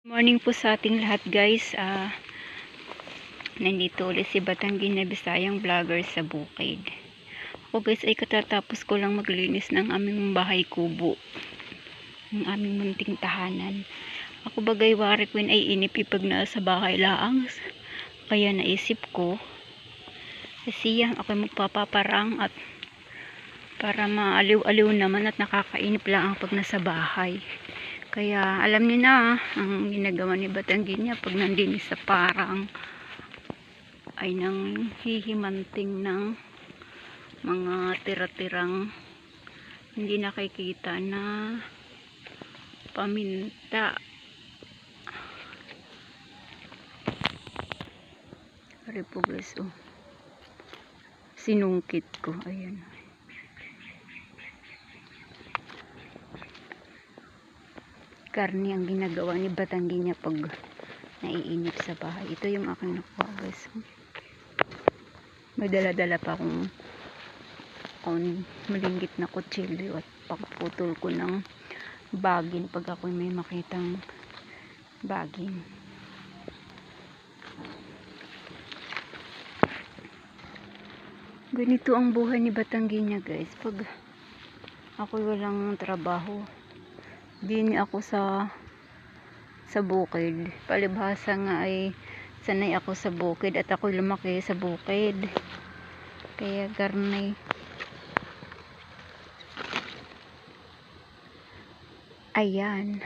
Morning po sa ating lahat, guys. Nandito ulit si Batanggi na Bisayang vlogger sa bukid. Ako, guys, ay katatapos ko lang maglinis ng aming bahay kubo, ng aming munting tahanan. Ako bagay wari ko ay inip pag nasa bahay laang, kaya naisip ko kasi ako magpapaparang at para maaliw-aliw naman at nakakainip lang pag nasa bahay. Kaya alam niyo na ang ginagawa ni Batanggi niya pag nandun sa parang ay nang hihimanting ng mga tira-tirang hindi nakikita na paminta. Pare po, guys, sinungkit ko, ayan. Karne ang ginagawa ni Batanggi niya pag naiinip sa bahay. Ito yung aking nakuha, guys. May dala-dala pa akong malinggit na kutsilyo at pagputol ko ng bagin pag ako may makitang bagin. Ganito ang buhay ni Batanggi niya, guys. Pag ako walang trabaho, din ako sa bukid. Palibhasa nga ay sanay ako sa bukid at ako lumaki sa bukid. Kaya garnay. Ayan.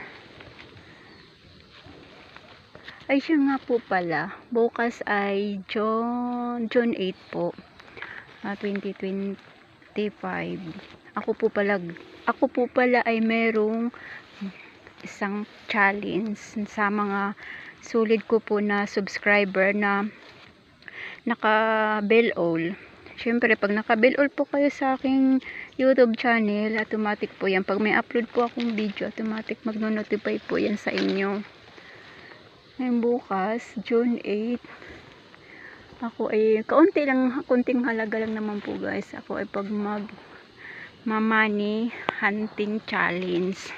Ay siya nga po pala. Bukas ay June 8 po. 2025. Ako po pala ay merong isang challenge sa mga sulit ko po na subscriber na naka bell all. Syempre pag naka bell all po kayo sa aking YouTube channel, automatic po yan. Pag may upload po akong video, automatic magno-notify po yan sa inyo. Ngayon bukas, June 8, ako ay kaunting halaga lang naman po, guys. Ako ay pag mamani hunting challenge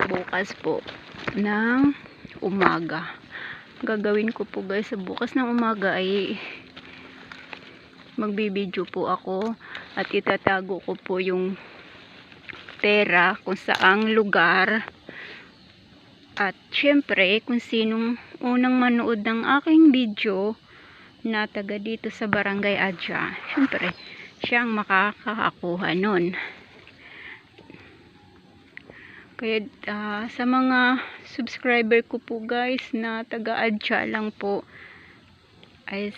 bukas po ng umaga. Gagawin ko po, guys, sa bukas ng umaga ay magbibideo po ako at itatago ko po yung pera kung saang lugar at syempre kung sinong unang manood ng aking video na taga dito sa Barangay Adya, syempre siyang makakakuha nun. Kaya sa mga subscriber ko po, guys, na taga-adya lang po, ay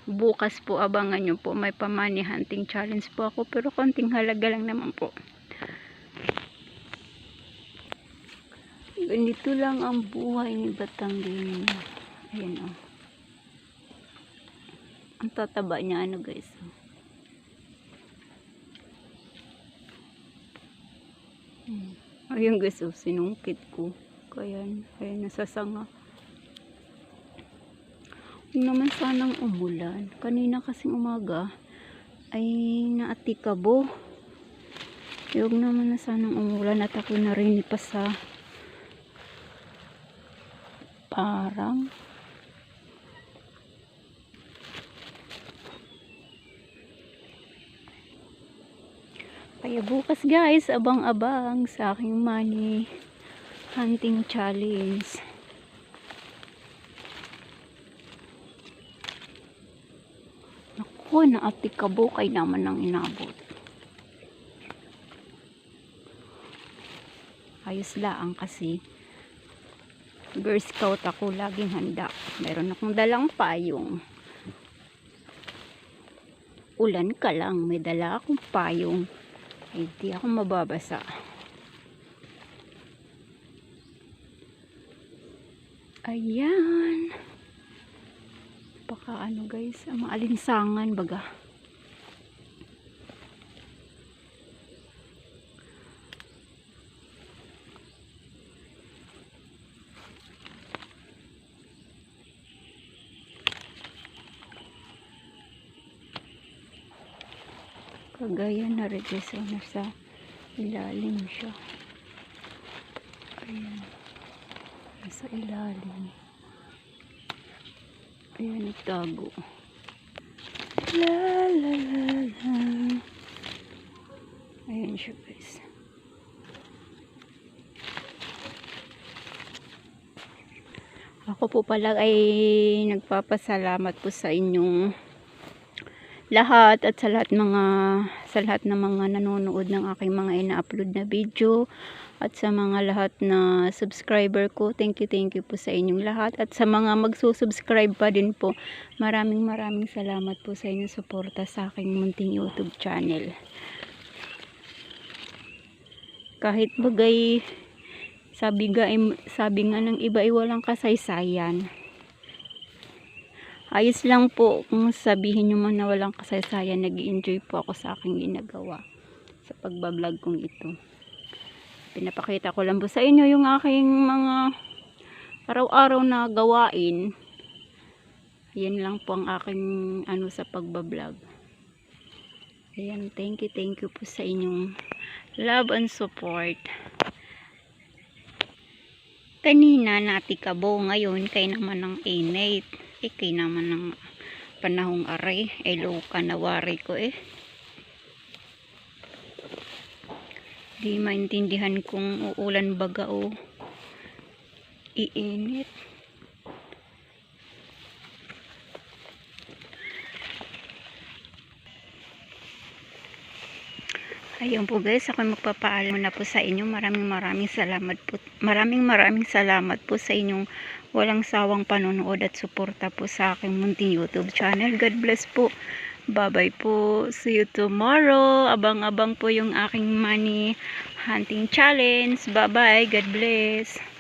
bukas po abangan nyo po, may pamani hunting challenge po ako, pero konting halaga lang naman po. Ganito lang ang buhay ni Batanggi. Ayan, ang tataba niya, guys. Ayun, guys, sinungkit ko. Kaya nasasanga. Huwag naman sanang umulan. Kanina kasing umaga ay naatikabo. Huwag naman na sanang umulan at ako narinig pa sa parang kaya bukas, guys, abang-abang sa aking money hunting challenge. Naku, naatikabo kay naman ng inabot. Ayos lang kasi Girl Scout ako, laging handa. Meron akong dalang payong. Ulan ka lang, may dala akong payong. Hindi ako mababasa. Ayan. Baka guys, maalinsangan baga. Kagaya na rin sa ilalim siya. Ayan. Nasa ilalim. Ayan, nagtago. La la la la. Ayan siya, guys. Ako po pala ay nagpapasalamat po sa inyong lahat at sa lahat ng mga nanonood ng aking mga ina-upload na video at sa mga lahat na subscriber ko. Thank you po sa inyong lahat at sa mga magsusubscribe pa din po. Maraming salamat po sa inyong suporta sa aking munting YouTube channel. Kahit bagay sabi nga ng iba ay walang kasaysayan. Ayos lang po kung sabihin nyo man na walang kasaysayan. Nag-i-enjoy po ako sa aking ginagawa sa pagbablog kong ito. Pinapakita ko lang po sa inyo yung aking mga araw-araw na gawain. Yan lang po ang aking sa pagbablog. Ayan, thank you po sa inyong love and support. Kanina natikabo, ngayon kay naman ng init. Kay naman ng panahong aray. Low ka nawari ko Di maintindihan kung uulan baga o iinit. Ayun po guys, ako magpapaalam na po sa inyo. Maraming salamat po. Maraming salamat po sa inyong walang sawang panonood at suporta po sa aking munting YouTube channel. God bless po. Bye-bye po. See you tomorrow. Abang-abang po yung aking money hunting challenge. Bye-bye. God bless.